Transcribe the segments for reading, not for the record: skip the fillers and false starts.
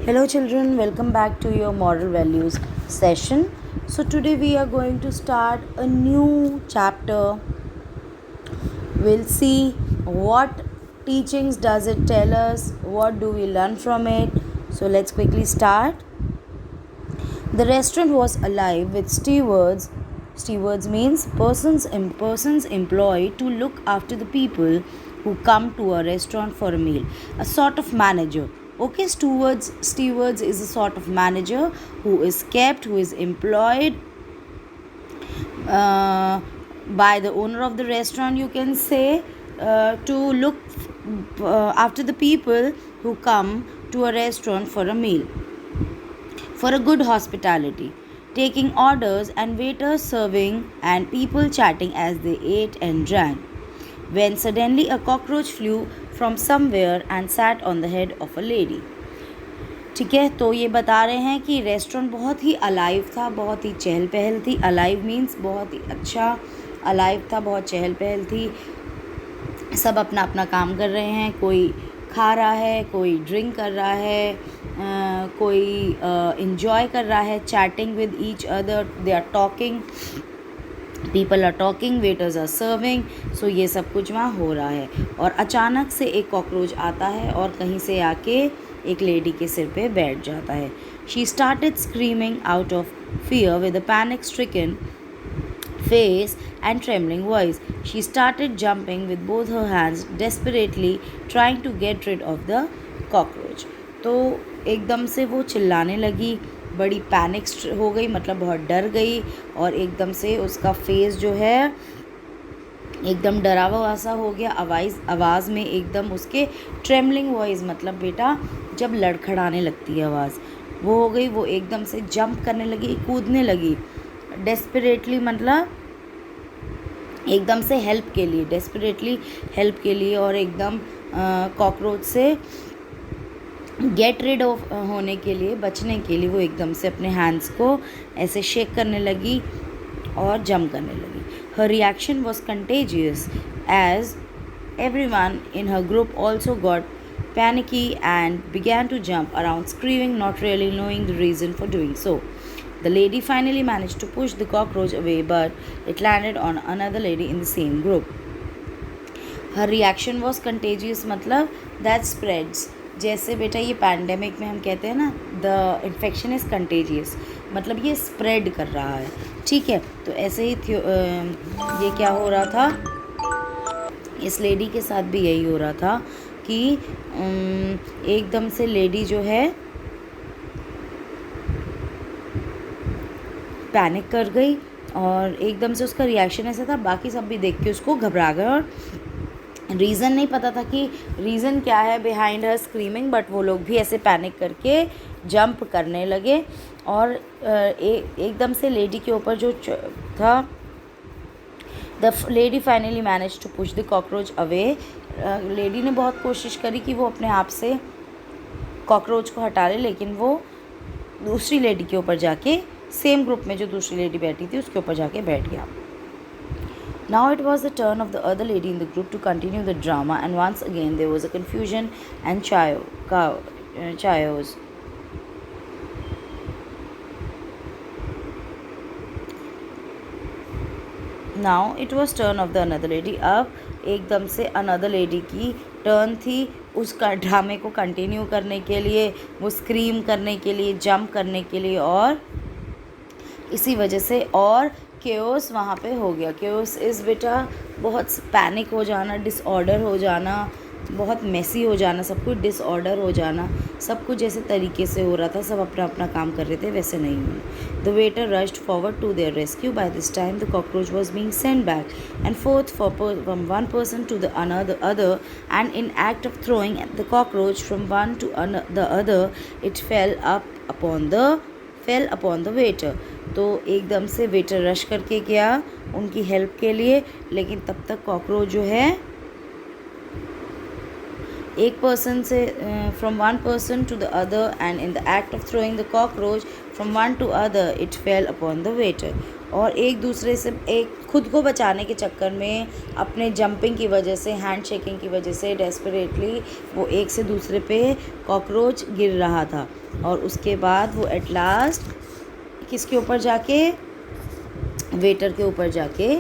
Hello, children. Welcome back to your moral values session. So, today we are going to start a new chapter. We'll see what teachings does it tell us, what do we learn from it. So, let's quickly start. The restaurant was alive with stewards. Stewards means persons employed to look after the people who come to a restaurant for a meal. A sort of manager. Okay, stewards is a sort of manager who is employed by the owner of the restaurant, you can say, to look after the people who come to a restaurant for a meal, for a good hospitality, taking orders and waiters serving and people chatting as they ate and drank. When suddenly a cockroach flew from somewhere and sat on the head of a lady. ठीक है, तो ये बता रहे हैं कि restaurant बहुत ही alive था, बहुत ही चहल पहल थी. अलाइव मीन्स बहुत ही अच्छा, अलाइव था, बहुत चहल पहल थी. सब अपना अपना काम कर रहे हैं. कोई खा रहा है, कोई ड्रिंक कर रहा है, कोई इन्जॉय कर रहा है, chatting with each other, they are talking, people are talking, waiters are serving. So ये सब कुछ वहाँ हो रहा है. और अचानक से एक कॉकरोच आता है और कहीं से आके एक लेडी के सिर पे बैठ जाता है. She started screaming out of fear with a panic stricken face and trembling voice. She started jumping with both her hands, desperately trying to get rid of the cockroach. तो एकदम से वो चिल्लाने लगी, बड़ी पैनिक हो गई, मतलब बहुत डर गई. और एकदम से उसका फेस जो है एकदम डरा हुआ सा हो गया. आवाज़ में एकदम उसके ट्रेमलिंग वॉइस, मतलब बेटा जब लड़खड़ाने लगती है आवाज़, वो हो गई. वो एकदम से जंप करने लगी, कूदने लगी, डेस्परेटली, मतलब एकदम से हेल्प के लिए, डेस्परेटली हेल्प के लिए. और एकदम कॉकरोच से गेट रिड ऑफ होने के लिए, बचने के लिए वो एकदम से अपने हैंड्स को ऐसे शेक करने लगी और जंप करने लगी. हर reaction was contagious as everyone in her group also got panicky and began to jump around screaming, not really knowing the reason for doing so. The lady finally managed to push the cockroach away, but it landed on another lady in the same group. Her reaction was contagious, मतलब that spreads. जैसे बेटा ये pandemic में हम कहते हैं ना, the infection is contagious, मतलब ये स्प्रेड कर रहा है. ठीक है, तो ऐसे ही ये क्या हो रहा था, इस लेडी के साथ भी यही हो रहा था कि एकदम से लेडी जो है पैनिक कर गई और एकदम से उसका रिएक्शन ऐसा था, बाकी सब भी देख के उसको घबरा गए. और रीज़न नहीं पता था कि रीज़न क्या है बिहाइंड हर स्क्रीमिंग, बट वो लोग भी ऐसे पैनिक करके जंप करने लगे. और एकदम से लेडी के ऊपर जो था, the lady finally manage to push the cockroach away. Lady ने बहुत कोशिश करी कि वो अपने आप से कॉकरोच को हटा ले, लेकिन वो दूसरी लेडी के ऊपर जाके, सेम ग्रुप में जो दूसरी लेडी बैठी थी उसके ऊपर जाके बैठ गया. Now it was the turn of the other lady in the group to continue the drama, and once again there was a confusion and chaos. Now it was turn of the another lady. अब एकदम से another lady की turn थी उसका ड्रामे को continue करने के लिए, वो स्क्रीम करने के लिए, जंप करने के लिए. और इसी वजह से और केओस वहाँ पे हो गया. केओस इज़ बेटा बहुत पैनिक हो जाना, डिसऑर्डर हो जाना, बहुत मेसी हो जाना, सब कुछ डिसऑर्डर हो जाना. सब कुछ जैसे तरीके से हो रहा था, सब अपना अपना काम कर रहे थे, वैसे नहीं हुआ. The waiter rushed forward to their rescue. By this time the cockroach was being sent back and forth from one person to the other, and in act of throwing the cockroach from one to the other it fell upon the waiter. तो एकदम से waiter rush करके गया उनकी help के लिए, लेकिन तब तक कॉकरोच जो है एक पर्सन से from one person to the other, and in the act of throwing the cockroach from one to other it fell upon the waiter. और एक दूसरे से एक खुद को बचाने के चक्कर में अपने जंपिंग की वजह से, हैंड शेकिंग की वजह से डेस्परेटली वो एक से दूसरे पे कॉकरोच गिर रहा था। और उसके बाद वो एट लास्ट किसके ऊपर जाके, वेटर के ऊपर जाके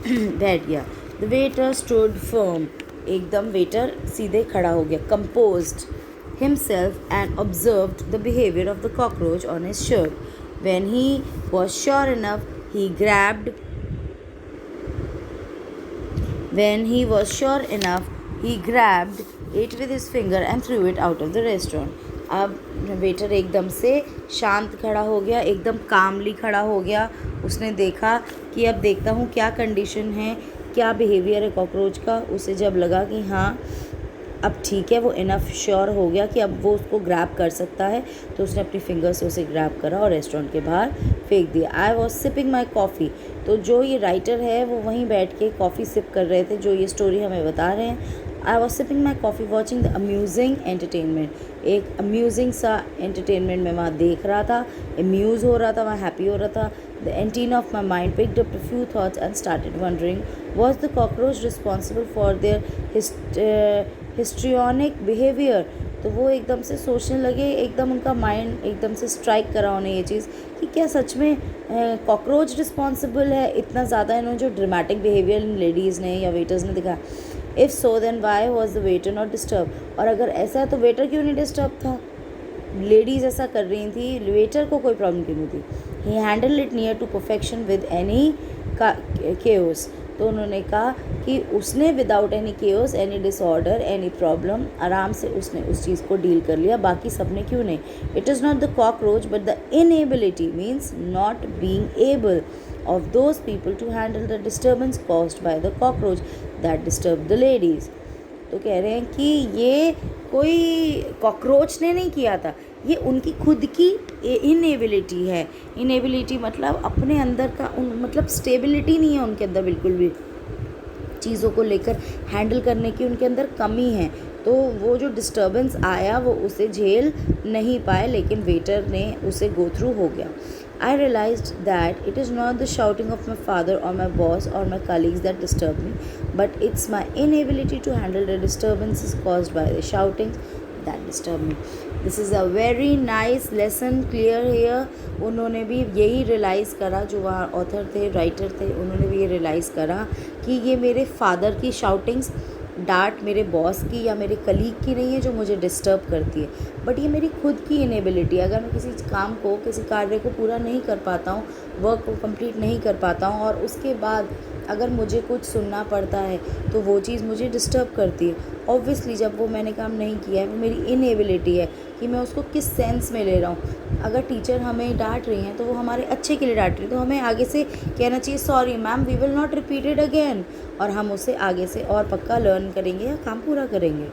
बैठ गया। द वेटर स्टूड फर्म, एकदम वेटर सीधे खड़ा हो गया। Composed himself and observed the behavior of the cockroach on his shirt. When he was sure enough, he grabbed it with his finger and threw it out of the restaurant. अब waiter एकदम से शांत खड़ा हो गया, एकदम कामली खड़ा हो गया। उसने देखा कि अब देखता हूँ क्या कंडीशन है, क्या बिहेवियर है कॉकरोच का। उसे जब लगा कि हाँ अब ठीक है, वो इनफ श्योर हो गया कि अब वो उसको ग्रैब कर सकता है, तो उसने अपनी फिंगर से उसे ग्रैब करा और रेस्टोरेंट के बाहर फेंक दिया। I was sipping my coffee, तो जो ये राइटर है वो वहीं बैठ के कॉफ़ी सिप कर रहे थे, जो ये स्टोरी हमें बता रहे हैं। I was sipping my coffee watching the amusing entertainment, एक अम्यूजिंग सा एंटरटेनमेंट मैं वहाँ देख रहा था, अम्यूज़ हो रहा था, वहाँ हैप्पी हो रहा था। The antenna of my mind picked up a few thoughts and started wondering, was the cockroach responsible for their histrionic behavior? तो वो एकदम से सोचने लगे, एकदम उनका माइंड एकदम से स्ट्राइक करा उन्हें ये चीज़ कि क्या सच में कॉकरोच रिस्पॉन्सिबल है इतना ज़्यादा इन्होंने जो ड्रामेटिक बिहेवियर इन लेडीज़ ने या वेटर्स ने दिखा। If so then why was the waiter not disturb, और अगर ऐसा है तो वेटर क्यों नहीं डिस्टर्ब था? लेडीज़ ऐसा कर रही थी, वेटर को कोई प्रॉब्लम क्यों नहीं थी? He handle it near to perfection with any chaos, तो उन्होंने कहा कि उसने without any chaos, any disorder, any problem आराम से उसने उस चीज़ को डील कर लिया, बाकी सब ने क्यों नहीं। It is not the cockroach but the inability, means not being able of those people to handle the disturbance caused by the cockroach that disturbed the ladies. तो कह रहे हैं कि ये कोई कॉकरोच ने नहीं किया था, ये उनकी खुद की इनएबिलिटी है। इनएबिलिटी मतलब अपने अंदर का मतलब स्टेबिलिटी नहीं है उनके अंदर, बिल्कुल भी चीज़ों को लेकर हैंडल करने की उनके अंदर कमी है। तो वो जो डिस्टर्बेंस आया वो उसे झेल नहीं पाए, लेकिन वेटर ने उसे गो थ्रू हो गया। I realized that it is not the shouting of my father or my boss or my colleagues that disturb me, but it's my inability to handle the disturbances caused by the shoutings that disturb me. This is a very nice lesson clear here. उन्होंने भी यही realise करा, जो वहाँ author थे, writer थे, उन्होंने भी ये रियलाइज़ करा कि ये मेरे फादर की शाउटिंग्स, डांट मेरे बॉस की या मेरे कलीग की नहीं है जो मुझे डिस्टर्ब करती है, बट ये मेरी खुद की इनेबिलिटी। अगर मैं किसी काम को, किसी कार्य को पूरा नहीं कर पाता हूँ, वर्क को कंप्लीट नहीं कर पाता हूँ, और उसके बाद अगर मुझे कुछ सुनना पड़ता है तो वो चीज़ मुझे डिस्टर्ब करती है। ऑब्वियसली जब वो मैंने काम नहीं किया है, वो मेरी इनेबिलिटी है कि मैं उसको किस सेंस में ले रहा हूँ। अगर टीचर हमें डांट रही हैं तो वो हमारे अच्छे के लिए डांट रही है, तो हमें आगे से कहना चाहिए sorry ma'am, we will not repeat it again, और हम उसे आगे से और पक्का लर्न करेंगे या काम पूरा करेंगे।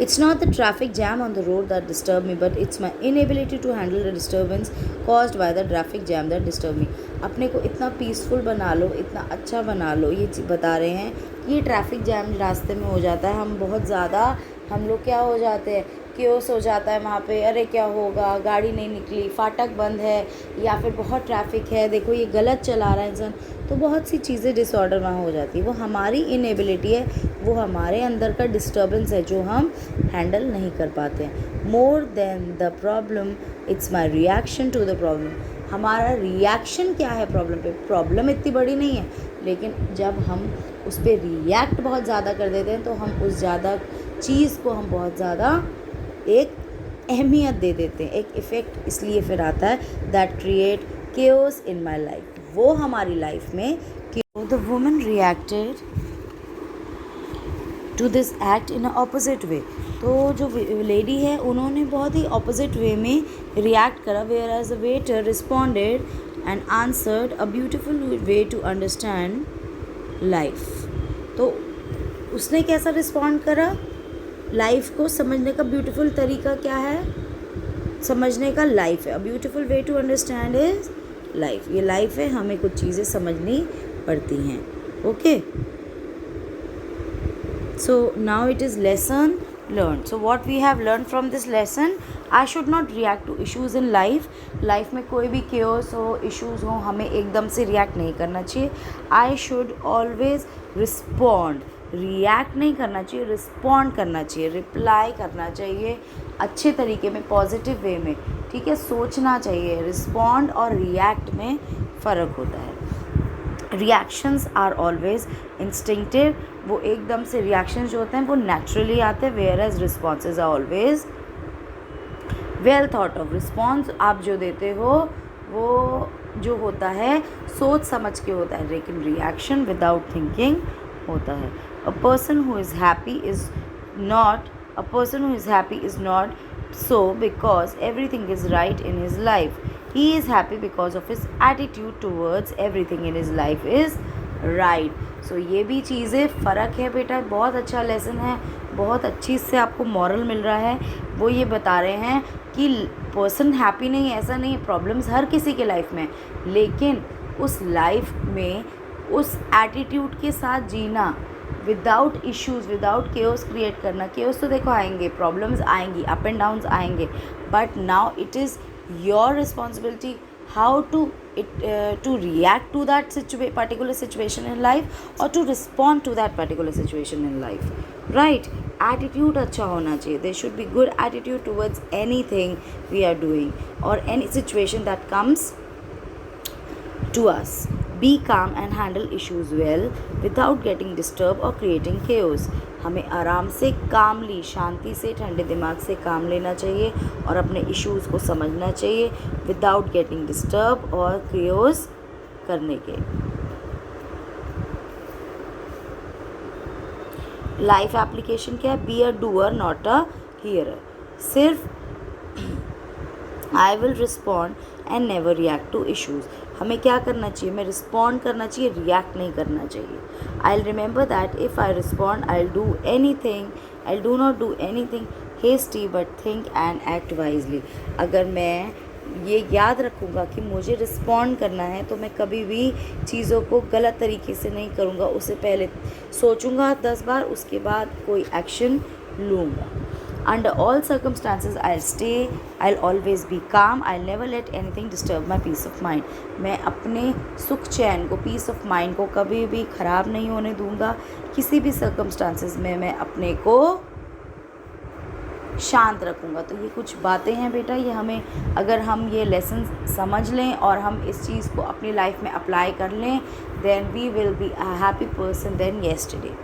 It's not the traffic jam on the road that disturb me, but it's my inability to handle the disturbance caused by the traffic jam that disturb me. अपने को इतना पीसफुल बना लो, इतना अच्छा बना लो, ये बता रहे हैं कि ये ट्रैफिक जैम रास्ते में हो जाता है, हम बहुत ज़्यादा, हम लोग क्या हो जाते हैं, क्योस हो जाता है वहाँ पे, अरे क्या होगा, गाड़ी नहीं निकली, फाटक बंद है, या फिर बहुत ट्रैफिक है, देखो ये गलत चला रहा है इंसान, तो बहुत सी चीज़ें डिसऑर्डर वहाँ हो जाती है। वो हमारी इनएबिलिटी है, वो हमारे अंदर का डिस्टर्बेंस है जो हम हैंडल नहीं कर पाते हैं। More than the problem it's my reaction to the problem, हमारा रिएक्शन क्या है प्रॉब्लम पे। प्रॉब्लम इतनी बड़ी नहीं है, लेकिन जब हम उस पर रिएक्ट बहुत ज़्यादा कर देते हैं तो हम उस ज़्यादा चीज़ को हम बहुत ज़्यादा एक अहमियत दे देते हैं, एक इफ़ेक्ट इसलिए फिर आता है that create chaos in my life, वो हमारी लाइफ में। The woman reacted to this act in a opposite way, तो जो लेडी है उन्होंने बहुत ही ऑपोजिट वे में रिएक्ट करा, whereas the waiter responded and answered a beautiful way to understand life. तो उसने कैसा रिस्पॉन्ड करा, लाइफ को समझने का ब्यूटीफुल तरीका क्या है, समझने का लाइफ है। A beautiful way to understand is life, ये लाइफ है, हमें कुछ चीज़ें समझनी पड़ती हैं। Okay, so now it is lesson learned. So what we have learned from this lesson, I should not react to issues in life में कोई भी केओस हो, इश्यूज़ हो, हमें एकदम से रिएक्ट नहीं करना चाहिए. I should always respond. React नहीं करना चाहिए, रिस्पॉन्ड करना चाहिए, रिप्लाई करना चाहिए अच्छे तरीके में, पॉजिटिव वे में. ठीक है, सोचना चाहिए. रिस्पॉन्ड और रिएक्ट में फ़र्क होता है. Reactions are always instinctive. वो एकदम से रिएक्शंस जो होते हैं वो नेचुरली आते हैं, whereas responses are always well thought of. Response आप जो देते हो वो जो होता है सोच समझ के होता है, लेकिन रिएक्शन विदाउट थिंकिंग होता है. A person who is happy is not so because everything is right in his life. He is happy because of his attitude towards everything in his life is right. So ये भी चीज़ें फ़र्क है बेटा. बहुत अच्छा लेसन है, बहुत अच्छी इससे आपको मॉरल मिल रहा है. वो ये बता रहे हैं कि पर्सन हैप्पी नहीं है, ऐसा नहीं है. प्रॉब्लम्स हर किसी के लाइफ में, लेकिन उस लाइफ में उस एटीट्यूड के साथ जीना, without issues, without chaos create करना. केओस तो देखो आएंगे, प्रॉब्लम्स आएंगी, अप एंड डाउन्स आएंगे, but now it is your responsibility how to react to that particular situation in life or to respond to that particular situation in life, right? Attitude अच्छा होना चाहिए. There should be good attitude towards anything we are doing or any situation that comes to us. Be calm and handle issues well without getting disturbed or creating chaos. हमें आराम से, कामली, शांति से, ठंडे दिमाग से काम लेना चाहिए और अपने इश्यूज़ को समझना चाहिए विदाउट गेटिंग डिस्टर्ब और क्रियोस करने के. लाइफ एप्लीकेशन क्या है? Be a doer not a hearer. सिर्फ I will respond and never react to issues. हमें क्या करना चाहिए? हमें रिस्पॉन्ड करना चाहिए, रिएक्ट नहीं करना चाहिए. I remember that if I respond I do not do anything hasty but think and act wisely. अगर मैं ये याद रखूँगा कि मुझे रिस्पॉन्ड करना है तो मैं कभी भी चीज़ों को गलत तरीके से नहीं करूँगा. उससे पहले सोचूँगा 10 बार, उसके बाद कोई एक्शन लूँगा. Under all circumstances, I'll always be calm. I'll never let anything disturb my peace of mind. मैं अपने सुख चैन को, पीस ऑफ माइंड को कभी भी ख़राब नहीं होने दूँगा. किसी भी सर्कमस्टांसेस में मैं अपने को शांत रखूँगा. तो ये कुछ बातें हैं बेटा, ये हमें, अगर हम ये लेसन समझ लें और हम इस चीज़ को अपनी लाइफ में अप्लाई कर लें, then we will be a happy person than yesterday.